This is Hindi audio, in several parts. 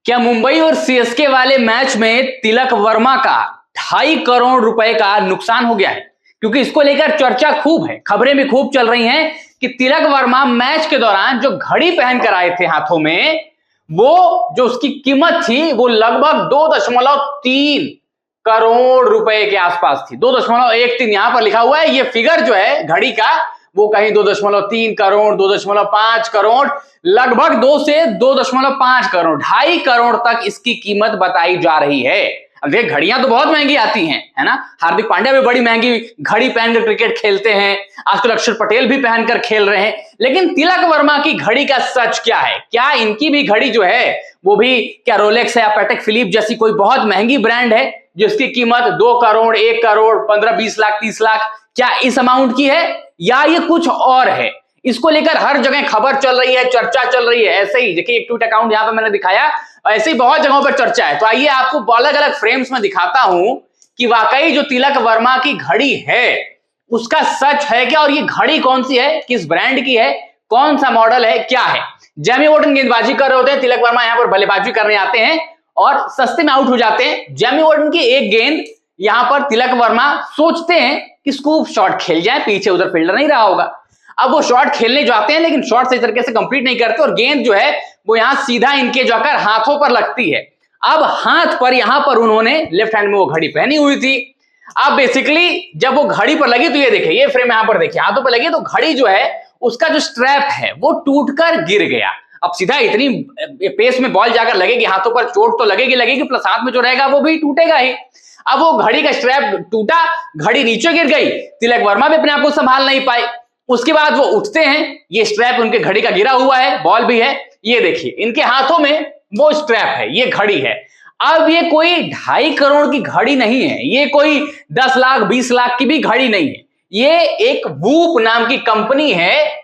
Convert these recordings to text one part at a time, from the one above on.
क्या मुंबई और सीएसके वाले मैच में तिलक वर्मा का 2.5 करोड़ रुपए का नुकसान हो गया है? क्योंकि इसको लेकर चर्चा खूब है, खबरें भी खूब चल रही हैं कि तिलक वर्मा मैच के दौरान जो घड़ी पहन कर आए थे हाथों में, वो जो उसकी कीमत थी वो लगभग 2.3 करोड़ रुपए के आसपास थी। 2.13 यहां पर लिखा हुआ है। ये फिगर जो है घड़ी का वो कहीं 2.3 करोड़, 2.5 करोड़, लगभग 2 से 2.5 करोड़, 2.5 करोड़ तक इसकी कीमत बताई जा रही है। अब देखिए घड़ियां तो बहुत महंगी आती हैं, है ना। हार्दिक पांड्या भी बड़ी महंगी घड़ी पहनकर क्रिकेट खेलते हैं, आजकल अक्षर पटेल भी पहनकर खेल रहे हैं। लेकिन तिलक वर्मा की घड़ी का सच क्या है? क्या इनकी भी घड़ी जो है वो भी क्या रोलेक्स है या पैटेक फिलिप जैसी कोई बहुत महंगी ब्रांड है जिसकी कीमत 2 करोड़, 1 करोड़, 15, 20 लाख, 30 लाख, क्या इस अमाउंट की है या ये कुछ और है? इसको लेकर हर जगह खबर चल रही है, चर्चा चल रही है। ऐसे ही देखिए एक ट्वीट अकाउंट यहां पे मैंने दिखाया, ऐसे ही बहुत जगहों पर चर्चा है। तो आइए आपको अलग अलग फ्रेम्स में दिखाता हूं कि वाकई जो तिलक वर्मा की घड़ी है उसका सच है क्या, और ये घड़ी कौन सी है, किस ब्रांड की है, कौन सा मॉडल है, क्या है। जेमी वॉर्डन गेंदबाजी कर रहे होते हैं, तिलक वर्मा यहां पर बल्लेबाजी करने आते हैं और सस्ते में आउट हो जाते हैं। जेमी वॉर्डन की एक गेंद यहां पर तिलक वर्मा सोचते हैं कि स्कूप शॉट खेल जाए, पीछे उधर फील्डर नहीं रहा होगा। अब वो शॉट खेलने जाते हैं लेकिन शॉट सही तरीके से कंप्लीट नहीं करते और गेंद जो है वो यहां सीधा इनके जाकर हाथों पर लगती है। अब हाथ पर यहां पर उन्होंने लेफ्ट हैंड में वो घड़ी पहनी हुई थी। अब बेसिकली जब वो घड़ी पर लगी तो ये देखिए, ये फ्रेम यहां पर देखिए, हाथों पर लगी तो घड़ी जो है उसका जो स्ट्रैप है वो टूटकर गिर गया। अब सीधा इतनी पेस में बॉल जाकर लगेगी, हाथों पर चोट तो लगेगी प्लस हाथ में जो रहेगा वो भी टूटेगा ही। अब वो घड़ी का स्ट्रैप टूटा, घड़ी नीचे गिर गई, तिलक वर्मा भी अपने आप को संभाल नहीं पाए। उसके बाद वो उठते हैं, ये स्ट्रैप उनके घड़ी का गिरा हुआ है, बॉल भी है, ये देखिए इनके हाथों में वो स्ट्रैप है, ये घड़ी है। अब ये कोई 2.5 करोड़ की घड़ी नहीं है, ये कोई 10 लाख 20 लाख की भी घड़ी नहीं है। ये एक वूप नाम की कंपनी है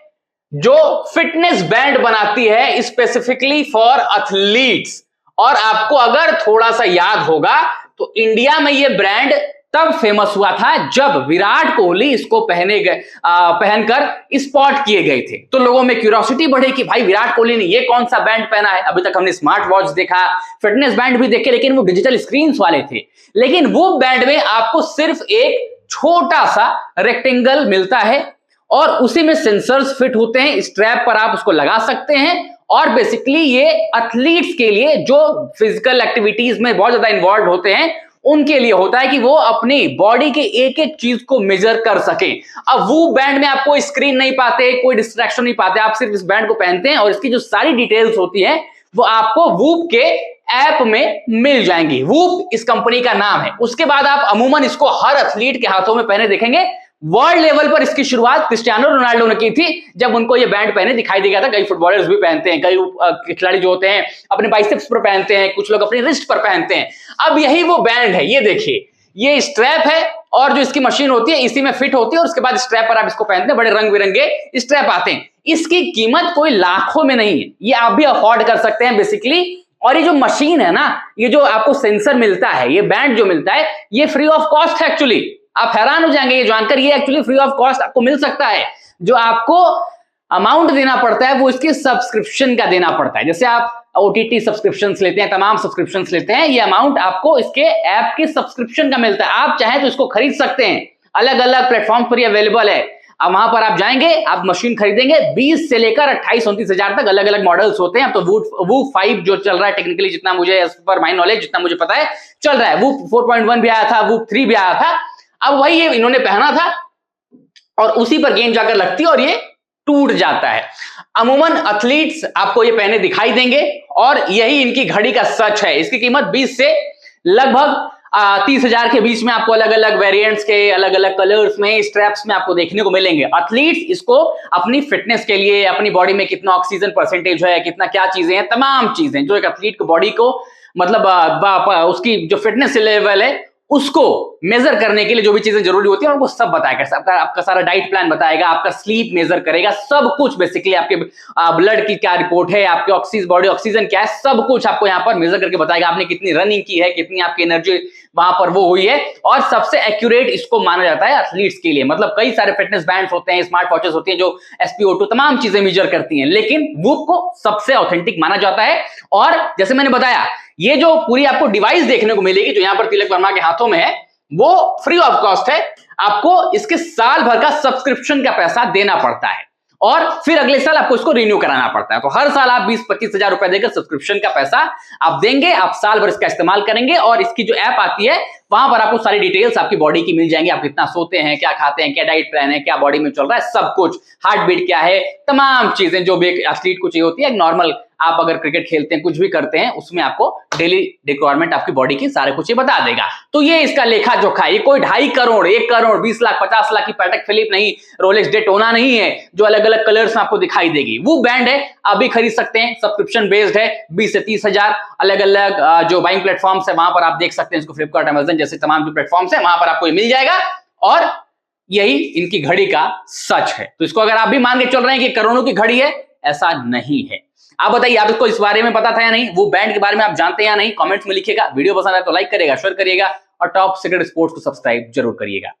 जो फिटनेस बैंड बनाती है स्पेसिफिकली फॉर एथलीट्स। और आपको अगर थोड़ा सा याद होगा तो इंडिया में ये ब्रांड तब फेमस हुआ था जब विराट कोहली इसको पहनकर स्पॉट किए गए थे। तो लोगों में क्यूरियोसिटी बढ़ी कि भाई विराट कोहली ने ये कौन सा बैंड पहना है। अभी तक हमने स्मार्ट वॉच देखा, फिटनेस बैंड भी देखे, लेकिन वो डिजिटल स्क्रीन वाले थे। लेकिन वो बैंड में आपको सिर्फ एक छोटा सा रेक्टेंगल मिलता है और उसी में सेंसर्स फिट होते हैं, स्ट्रैप पर आप उसको लगा सकते हैं। और बेसिकली ये एथलीट्स के लिए जो फिजिकल एक्टिविटीज में बहुत ज्यादा इन्वॉल्व होते हैं उनके लिए होता है कि वो अपनी बॉडी के एक एक चीज को मेजर कर सके। अब वो बैंड में आप कोई स्क्रीन नहीं पाते, कोई डिस्ट्रैक्शन नहीं पाते, आप सिर्फ इस बैंड को पहनते हैं और इसकी जो सारी डिटेल्स होती है वो आपको वूप के ऐप में मिल जाएंगी। वूप इस कंपनी का नाम है। उसके बाद आप अमूमन इसको हर एथलीट के हाथों में पहने देखेंगे। वर्ल्ड लेवल पर इसकी शुरुआत क्रिस्टियानो रोनाल्डो ने की थी जब उनको ये बैंड पहने दिखाई दिया था। कई फुटबॉलर्स भी पहनते हैं, कई खिलाड़ी जो होते हैं अपने बाइसेप्स पर पहनते हैं, कुछ लोग अपनी रिस्ट पर पहनते हैं। अब यही वो बैंड है, ये देखिए, ये स्ट्रैप है और जो इसकी मशीन होती है इसी में फिट होती है और उसके बाद स्ट्रैप पर आप इसको पहनते हैं। बड़े रंग बिरंगे स्ट्रैप आते हैं। इसकी कीमत कोई लाखों में नहीं है, ये आप भी अफोर्ड कर सकते हैं बेसिकली। और ये जो मशीन है ना, ये जो आपको सेंसर मिलता है, ये बैंड जो मिलता है, ये फ्री ऑफ कॉस्ट है एक्चुअली। आप हैरान हो जाएंगे ये जानकर, ये एक्चुअली फ्री ऑफ कॉस्ट आपको मिल सकता है। जो आपको अमाउंट देना पड़ता है वो इसके सब्सक्रिप्शन का देना पड़ता है। जैसे आप OTT सब्सक्रिप्शन लेते हैं, तमाम सब्सक्रिप्शन लेते हैं, ये अमाउंट आपको इसके ऐप के सब्सक्रिप्शन का मिलता है। आप चाहें तो इसको खरीद सकते हैं, अलग अलग प्लेटफॉर्म पर अवेलेबल है। अब वहां पर आप जाएंगे, आप मशीन खरीदेंगे, 20 से लेकर 28-29 हजार तक अलग अलग मॉडल्स होते हैं। अब तो वूप 5 जो चल रहा है टेक्निकली, जितना मुझे पर माई नॉलेज, जितना मुझे पता है चल रहा है। वूप 4.1 भी आया था, वूप 3 भी आया था। अब वही ये इन्होंने पहना था और उसी पर गेंद जाकर लगती है और ये टूट जाता है। अमूमन एथलीट्स आपको ये पहने दिखाई देंगे और यही इनकी घड़ी का सच है। इसकी कीमत 20 से लगभग 30 हजार के बीच में आपको अलग अलग वेरिएंट्स के, अलग अलग कलर्स में, स्ट्रैप्स में आपको देखने को मिलेंगे। एथलीट्स इसको अपनी फिटनेस के लिए, अपनी बॉडी में कितना ऑक्सीजन परसेंटेज है, कितना क्या चीजें हैं, तमाम चीजें जो एक एथलीट की बॉडी को मतलब उसकी जो फिटनेस लेवल है उसको मेजर करने के लिए जो भी चीजें जरूरी होती है उनको सब बताएगा। आपका सारा डाइट प्लान बताएगा, आपका स्लीप मेजर करेगा, सब कुछ बेसिकली आपके ब्लड की क्या रिपोर्ट है, आपके बॉडी ऑक्सीजन क्या है, सब कुछ आपको यहाँ पर मेजर करके बताएगा। आपने कितनी रनिंग की है, कितनी आपकी एनर्जी वहां पर वो हुई है। और सबसे एक्यूरेट इसको माना जाता है एथलीट्स के लिए। मतलब कई सारे फिटनेस बैंड्स होते हैं, स्मार्ट वॉचेस होती हैं जो SpO2 तमाम चीजें मेजर करती हैं, लेकिन वूप को सबसे ऑथेंटिक माना जाता है। और जैसे मैंने बताया, ये जो पूरी आपको डिवाइस देखने को मिलेगी जो यहां पर तिलक वर्मा के हाथों में है, वो फ्री ऑफ कॉस्ट है। आपको इसके साल भर का सब्सक्रिप्शन का पैसा देना पड़ता है और फिर अगले साल आपको इसको रिन्यू कराना पड़ता है। तो हर साल आप 20-25 हजार रुपए देकर सब्सक्रिप्शन का पैसा आप देंगे, आप साल भर इसका इस्तेमाल करेंगे और इसकी जो ऐप आती है वहां पर आपको सारी डिटेल्स आपकी बॉडी की मिल जाएंगी। आप कितना सोते हैं, क्या खाते हैं, क्या डाइट प्लान है, क्या बॉडी में चल रहा है, सब कुछ, हार्ट बीट क्या है, तमाम चीजें जो भी एक एथलीट को चाहिए होती है। नॉर्मल आप अगर क्रिकेट खेलते हैं, कुछ भी करते हैं, उसमें आपको डेली रिक्वायरमेंट आपकी बॉडी की सारे कुछ ये बता देगा। तो ये इसका लेखा जोखा है। ये कोई 2.5 करोड़, 1 करोड़, 20 लाख, 50 लाख की पैटेक फिलिप नहीं, रोलेक्स डेटोना नहीं है जो अलग अलग कलर्स में आपको दिखाई देगी। वो बैंड है, आप भी खरीद सकते हैं, सब्सक्रिप्शन बेस्ड है, 20 से 30 हजार। अलग अलग जो बाइंग प्लेटफॉर्म्स है वहां पर आप देख सकते हैं इसको, फ्लिपकार्ट, अमेजन जैसे तमाम जो प्लेटफॉर्म्स है वहां पर आपको ये मिल जाएगा। और यही इनकी घड़ी का सच है। तो इसको अगर आप भी मान के चल रहे हैं कि करोड़ों की घड़ी है, ऐसा नहीं है। आप बताइए, आप इसको इस बारे में पता था या नहीं, वो बैंड के बारे में आप जानते हैं या नहीं, कमेंट्स में लिखिएगा। वीडियो पसंद आए तो लाइक करिएगा, शेयर करिएगा और टॉप सीक्रेट स्पोर्ट्स को सब्सक्राइब जरूर करिएगा।